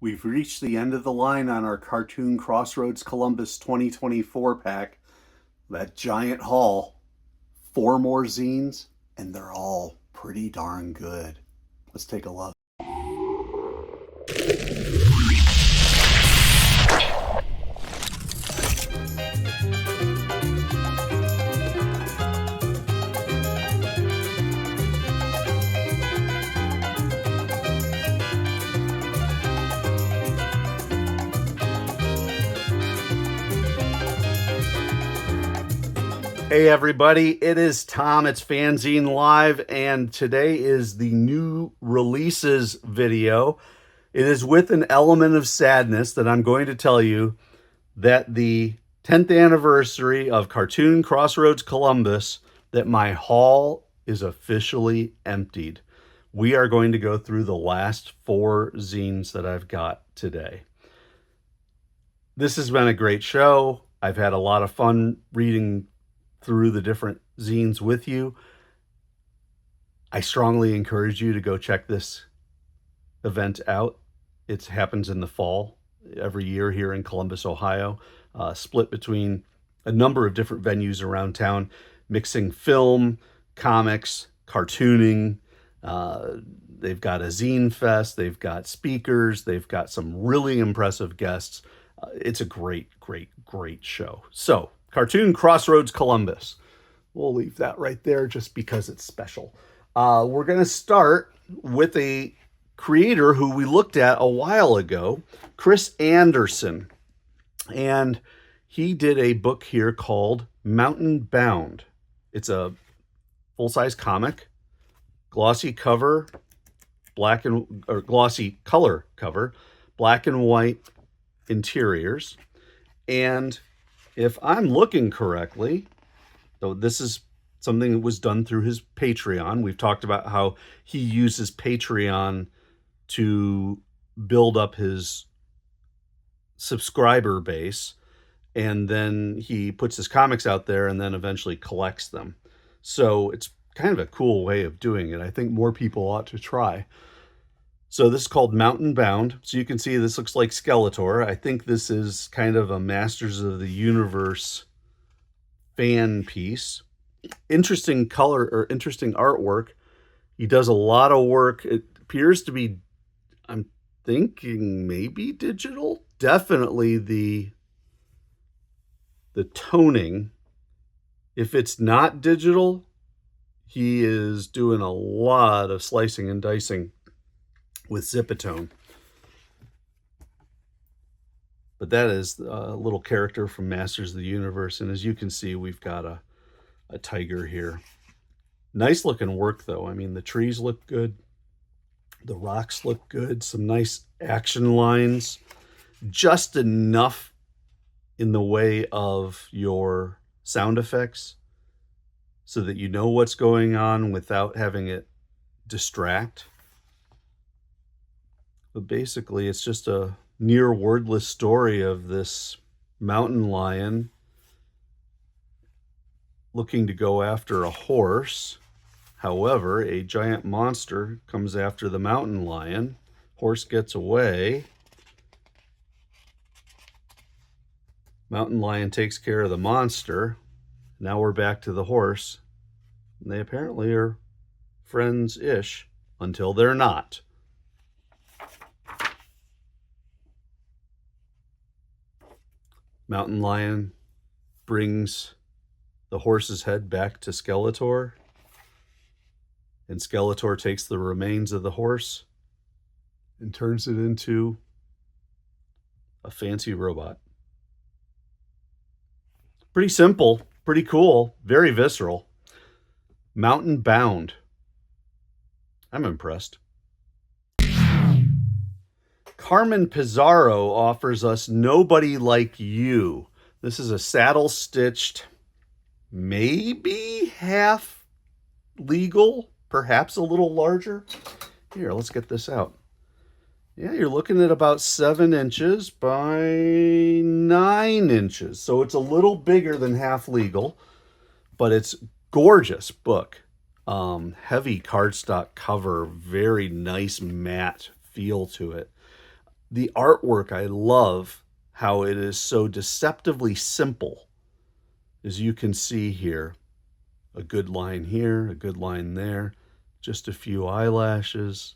We've reached the end of the line on our cartoon Crossroads Columbus 2024 pack. That giant haul. 4 more zines, and they're all pretty darn good. Let's take a look. Hey everybody, it is Tom. It's FANzine Live, and today is the new releases video. It is with an element of sadness that I'm going to tell you that the 10th anniversary of Cartoon Crossroads Columbus, that my haul is officially emptied. We are going to go through the last 4 zines that I've got today. This has been a great show. I've had a lot of fun reading through the different zines with you. I strongly encourage you to go check this event out. It happens in the fall every year here in Columbus, Ohio, split between a number of different venues around town, mixing film, comics, cartooning. They've got a zine fest, they've got speakers, they've got some really impressive guests. It's a great show. So, Cartoon Crossroads Columbus. We'll leave that right there just because it's special. We're going to start with a creator who we looked at a while ago, Chris Anderson. And he did a book here called Mountain Bound. It's a full-size comic, glossy color cover, black and white interiors, and if I'm looking correctly, so this is something that was done through his Patreon. We've talked about how he uses Patreon to build up his subscriber base, and then he puts his comics out there and then eventually collects them. So it's kind of a cool way of doing it. I think more people ought to try. So this is called Mountain Bound. So you can see this looks like Skeletor. I think this is kind of a Masters of the Universe fan piece. Interesting color or interesting artwork. He does a lot of work. It appears to be, I'm thinking maybe digital. Definitely the toning. If it's not digital, he is doing a lot of slicing and dicing with Zipatone. But that is a little character from Masters of the Universe, and as you can see, we've got a tiger here. Nice looking work, though. I mean, the trees look good, the rocks look good, some nice action lines, just enough in the way of your sound effects so that you know what's going on without having it distract. But basically, it's just a near wordless story of this mountain lion looking to go after a horse. However, a giant monster comes after the mountain lion. Horse gets away. Mountain lion takes care of the monster. Now we're back to the horse. And they apparently are friends-ish until they're not. Mountain lion brings the horse's head back to Skeletor, and Skeletor takes the remains of the horse and turns it into a fancy robot. Pretty simple, pretty cool, very visceral. Mountain Bound. I'm impressed. Carmen Pizarro offers us Nobody Like You. This is a saddle-stitched, maybe half legal, perhaps a little larger. Here, let's get this out. Yeah, you're looking at about 7 inches by 9 inches. So it's a little bigger than half legal, but it's gorgeous book. Heavy cardstock cover, very nice matte feel to it. The artwork, I love how it is so deceptively simple. As you can see here, a good line here, a good line there, just a few eyelashes.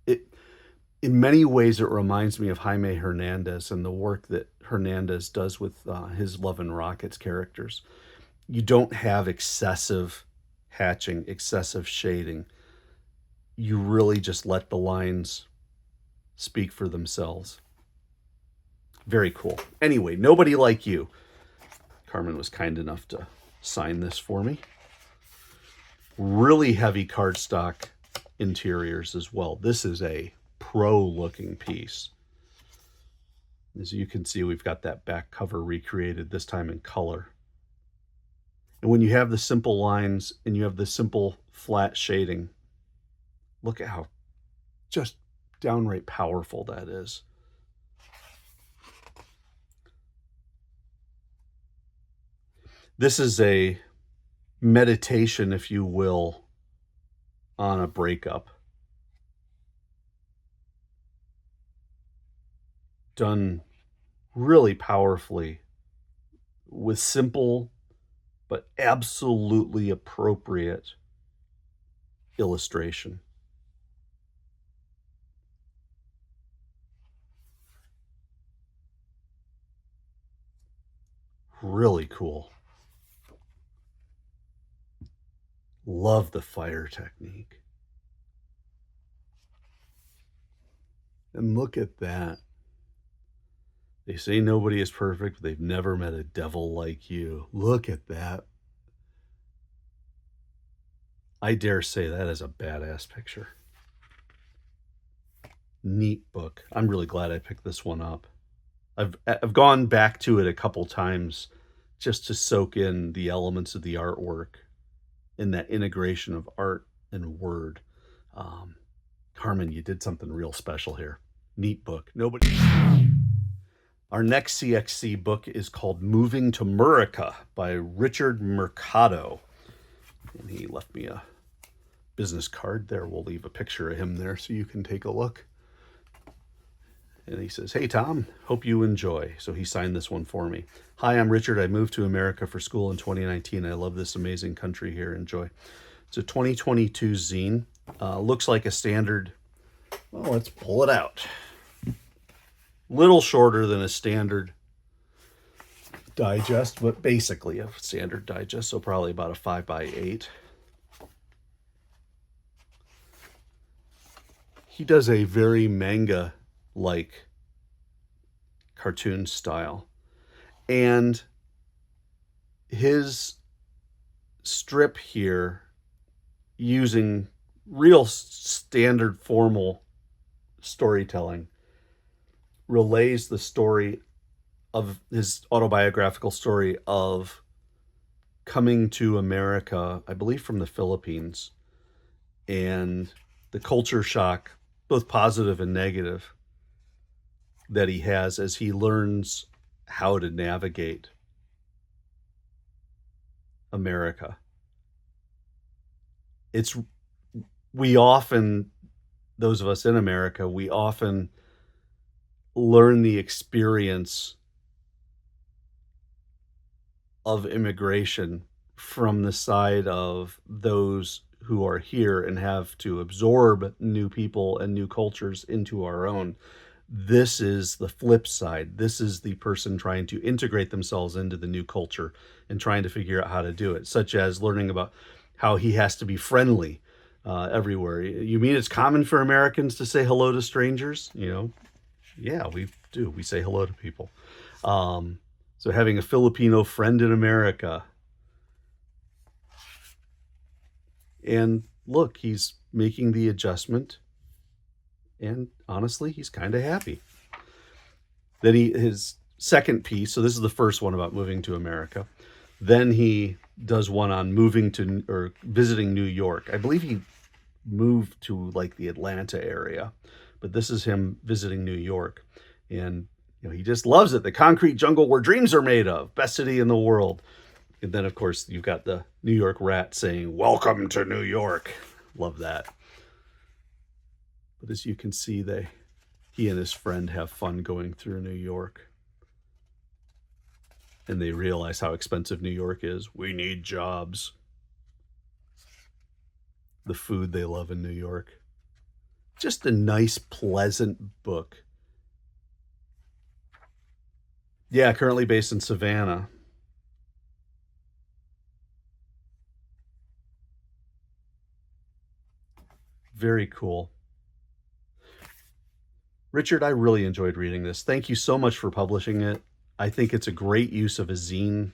In many ways, it reminds me of Jaime Hernandez and the work that Hernandez does with his Love and Rockets characters. You don't have excessive hatching, excessive shading. You really just let the lines speak for themselves. Very cool. Anyway, Nobody Like You. Carmen was kind enough to sign this for me. Really heavy cardstock interiors as well. This is a pro-looking piece. As you can see, we've got that back cover recreated, this time in color. And when you have the simple lines and you have the simple flat shading, look at how just downright powerful that is. This is a meditation, if you will, on a breakup. Done really powerfully with simple but absolutely appropriate illustration. Really cool. Love the fire technique. And look at that. They say nobody is perfect, but they've never met a devil like you. Look at that. I dare say that is a badass picture. Neat book. I'm really glad I picked this one up. I've gone back to it a couple times just to soak in the elements of the artwork and that integration of art and word. Carmen, you did something real special here. Neat book. Our next CXC book is called Moving to Murica by Richard Mercado. And he left me a business card there. We'll leave a picture of him there so you can take a look. And he says, "Hey, Tom, hope you enjoy." So he signed this one for me. "Hi, I'm Richard. I moved to America for school in 2019. I love this amazing country here. Enjoy." It's a 2022 zine. Looks like a standard. Well, let's pull it out. Little shorter than a standard digest, but basically a standard digest. So probably about a 5x8. He does a very manga-like cartoon style. And his strip here, using real standard formal storytelling, relays the story of his autobiographical story of coming to America, I believe from the Philippines, and the culture shock, both positive and negative, that he has as he learns how to navigate America. We often, those of us in America, we often learn the experience of immigration from the side of those who are here and have to absorb new people and new cultures into our own. This is the flip side. This is the person trying to integrate themselves into the new culture and trying to figure out how to do it, such as learning about how he has to be friendly everywhere. You mean it's common for Americans to say hello to strangers? Yeah, we do. We say hello to people. So having a Filipino friend in America. And look, he's making the adjustment. And honestly, he's kind of happy. Then his second piece, so this is the first one about moving to America. Then he does one on visiting New York. I believe he moved to like the Atlanta area, but this is him visiting New York. And he just loves it. The concrete jungle where dreams are made of. Best city in the world. And then, of course, you've got the New York rat saying, "Welcome to New York." Love that. But as you can see, he and his friend have fun going through New York. And they realize how expensive New York is. We need jobs. The food they love in New York. Just a nice, pleasant book. Yeah, currently based in Savannah. Very cool. Richard, I really enjoyed reading this. Thank you so much for publishing it. I think it's a great use of a zine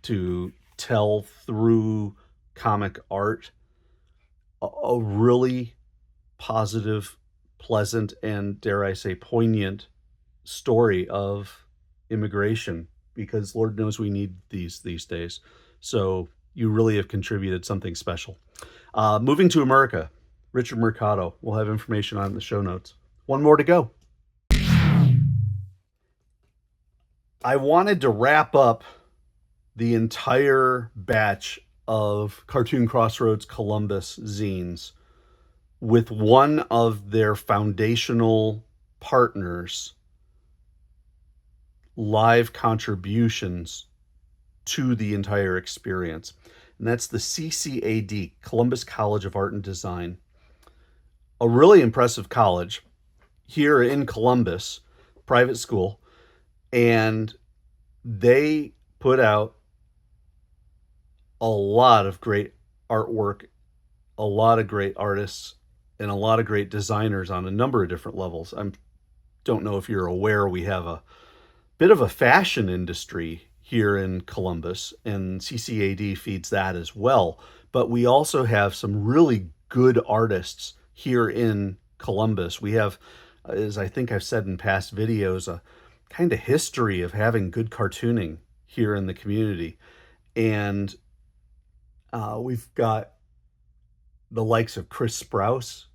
to tell through comic art a really positive, pleasant, and dare I say poignant story of immigration, because Lord knows we need these days. So you really have contributed something special. Moving to America, Richard Mercado. We'll have information on the show notes. One more to go. I wanted to wrap up the entire batch of Cartoon Crossroads Columbus zines with one of their foundational partners' live contributions to the entire experience. And that's the CCAD, Columbus College of Art and Design. A really impressive college here in Columbus, private school, and they put out a lot of great artwork, a lot of great artists, and a lot of great designers on a number of different levels. I don't know if you're aware, we have a bit of a fashion industry here in Columbus, and CCAD feeds that as well. But we also have some really good artists here in Columbus. We have, as I think I've said in past videos, a kind of history of having good cartooning here in the community. And we've got the likes of Chris Sprouse,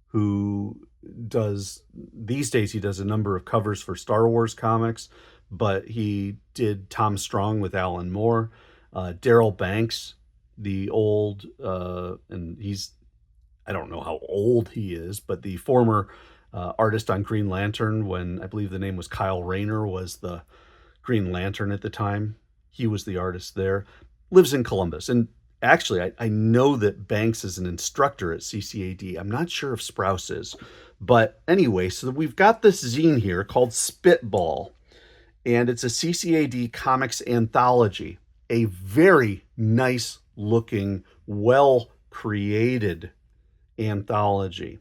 who these days he does a number of covers for Star Wars comics, but he did Tom Strong with Alan Moore. Daryl Banks, the old, and I don't know how old he is, but the former artist on Green Lantern, when I believe the name was Kyle Rayner, was the Green Lantern at the time. He was the artist there. Lives in Columbus. And actually, I know that Banks is an instructor at CCAD. I'm not sure if Sprouse is. But anyway, so we've got this zine here called Spitball. And it's a CCAD comics anthology. A very nice looking, well created anthology.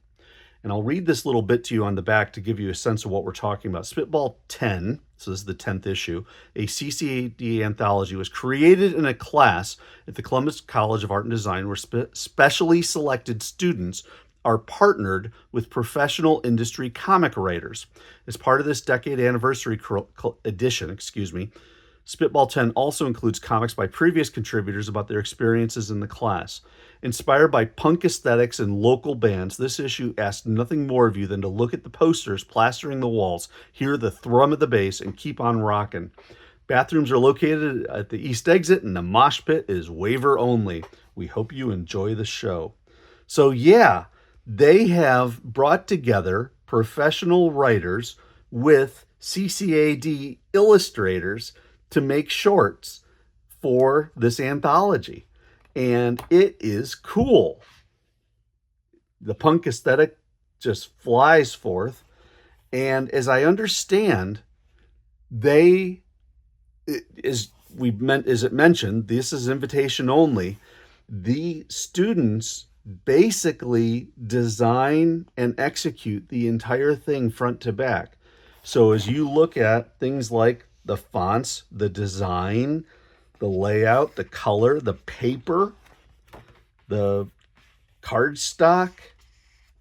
And I'll read this little bit to you on the back to give you a sense of what we're talking about. Spitball 10, so this is the 10th issue, a CCAD anthology, was created in a class at the Columbus College of Art and Design where specially selected students are partnered with professional industry comic writers. As part of this decade anniversary edition, Spitball 10 also includes comics by previous contributors about their experiences in the class. Inspired by punk aesthetics and local bands, this issue asks nothing more of you than to look at the posters plastering the walls, hear the thrum of the bass, and keep on rocking. Bathrooms are located at the east exit, and the mosh pit is waiver only. We hope you enjoy the show. So yeah, they have brought together professional writers with CCAD illustrators to make shorts for this anthology. And it is cool. The punk aesthetic just flies forth. And as I understand, as it mentioned, this is invitation only. The students basically design and execute the entire thing front to back. So as you look at things like the fonts, the design, the layout, the color, the paper, the cardstock,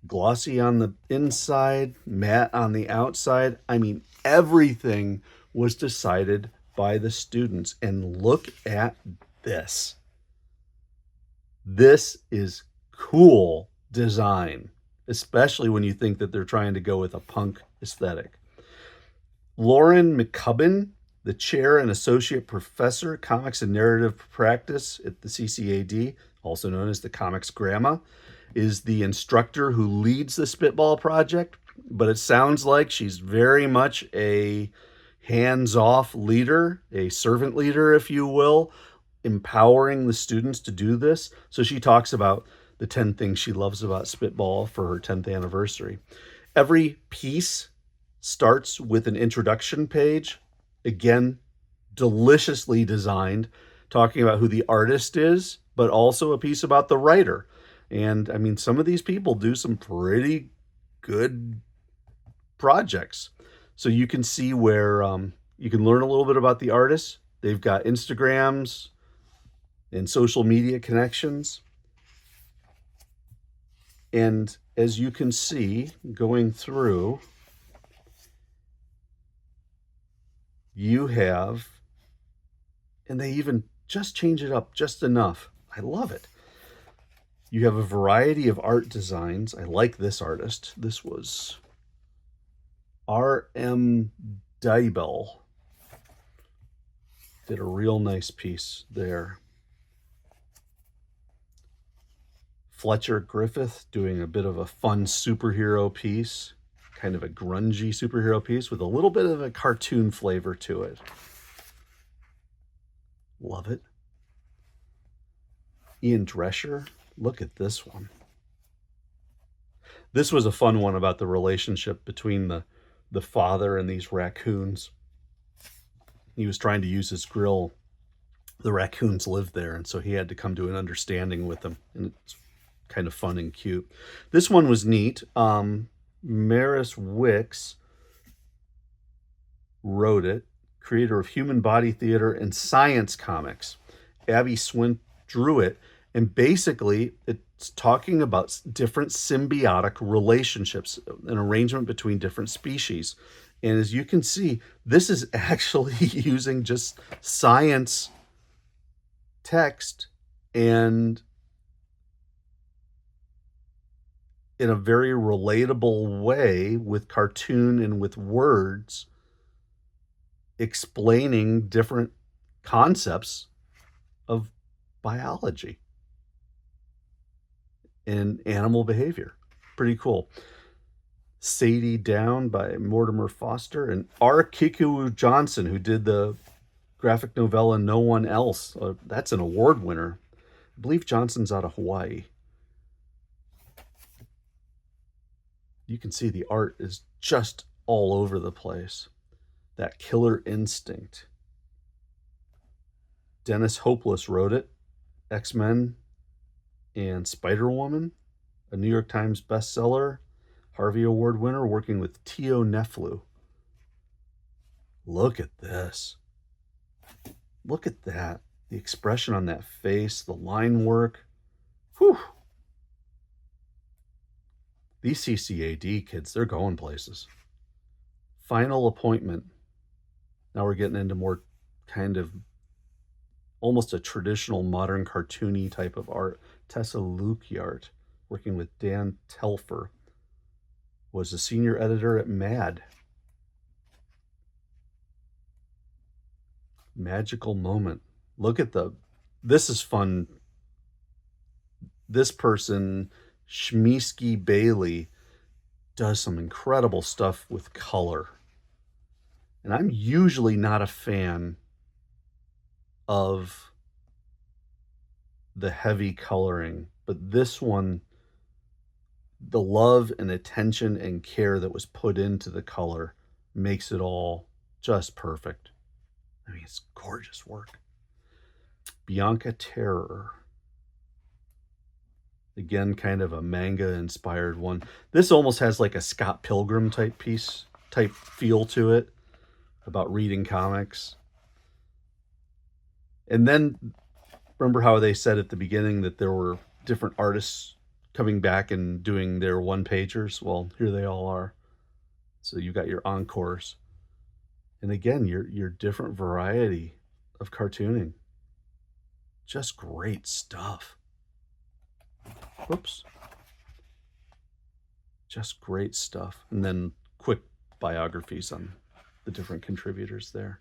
glossy on the inside, matte on the outside. I mean, everything was decided by the students. And look at this. This is cool design, especially when you think that they're trying to go with a punk aesthetic. Lauren McCubbin, the chair and associate professor, comics and narrative practice at the CCAD, also known as the Comics Grandma, is the instructor who leads the Spitball project, but it sounds like she's very much a hands-off leader, a servant leader, if you will, empowering the students to do this. So she talks about the 10 things she loves about Spitball for her 10th anniversary. Every piece starts with an introduction page. Again, deliciously designed, talking about who the artist is, but also a piece about the writer. And I mean, some of these people do some pretty good projects. So you can see where you can learn a little bit about the artist. They've got Instagrams and social media connections. And as you can see, going through, you have, and they even just change it up just enough. I love it. You have a variety of art designs. I like this artist. This was R.M. Dybel. Did a real nice piece there. Fletcher Griffith doing a bit of a fun superhero piece, kind of a grungy superhero piece with a little bit of a cartoon flavor to it. Love it. Ian Drescher, look at this one. This was a fun one about the relationship between the father and these raccoons. He was trying to use his grill. The raccoons lived there, and so he had to come to an understanding with them. And it's kind of fun and cute. This one was neat. Maris Wicks wrote it, creator of Human Body Theater and Science Comics. Abby Swint drew it, and basically it's talking about different symbiotic relationships, an arrangement between different species. And as you can see, this is actually using just science text and in a very relatable way with cartoon and with words explaining different concepts of biology and animal behavior. Pretty cool. Sadie Down by Mortimer Foster and R. Kiku Johnson, who did the graphic novella No One Else. That's an award winner. I believe Johnson's out of Hawaii. You can see the art is just all over the place. That killer instinct. Dennis Hopeless wrote it. X-Men and Spider-Woman, a New York Times bestseller, Harvey Award winner, working with Tio Neflu. Look at this. Look at that. The expression on that face, the line work. Whew. These CCAD kids, they're going places. Final Appointment. Now we're getting into more kind of almost a traditional modern cartoony type of art. Tessa Lukiart, working with Dan Telfer, was a senior editor at Mad. Magical Moment. Look at this is fun. This person, Shmisky Bailey, does some incredible stuff with color. And I'm usually not a fan of the heavy coloring, but this one, the love and attention and care that was put into the color makes it all just perfect. I mean, it's gorgeous work. Bianca Terror. Again, kind of a manga-inspired one. This almost has like a Scott Pilgrim type feel to it, about reading comics. And then, remember how they said at the beginning that there were different artists coming back and doing their one-pagers? Well, here they all are. So you got your encores. And again, your different variety of cartooning. Just great stuff. Whoops. Just great stuff. And then quick biographies on the different contributors there.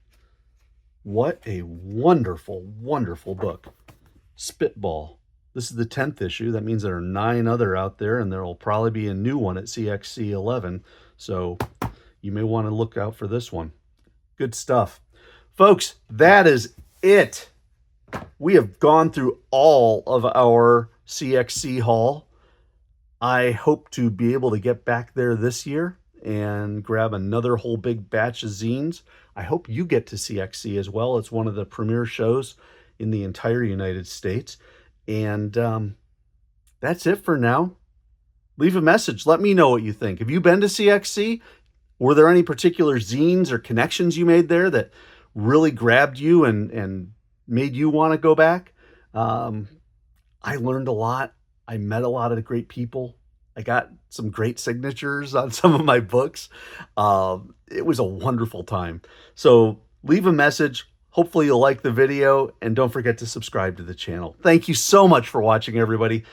What a wonderful, wonderful book. Spitball This is the 10th issue. That means there are 9 other out there, and there will probably be a new one at CXC 11. So you may want to look out for this one. Good stuff. Folks, that is it. We have gone through all of our CXC haul. I hope to be able to get back there this year and grab another whole big batch of zines. I hope you get to CXC as well. It's one of the premier shows in the entire United States. And that's it for now. Leave a message. Let me know what you think. Have you been to CXC? Were there any particular zines or connections you made there that really grabbed you and made you want to go back? I learned a lot. I met a lot of great people. I got some great signatures on some of my books. It was a wonderful time. So leave a message. Hopefully you'll like the video, and don't forget to subscribe to the channel. Thank you so much for watching, everybody.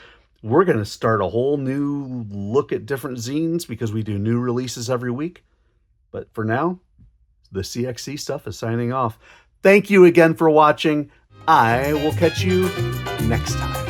We're going to start a whole new look at different zines because we do new releases every week. But for now, the CXC stuff is signing off. Thank you again for watching. I will catch you next time.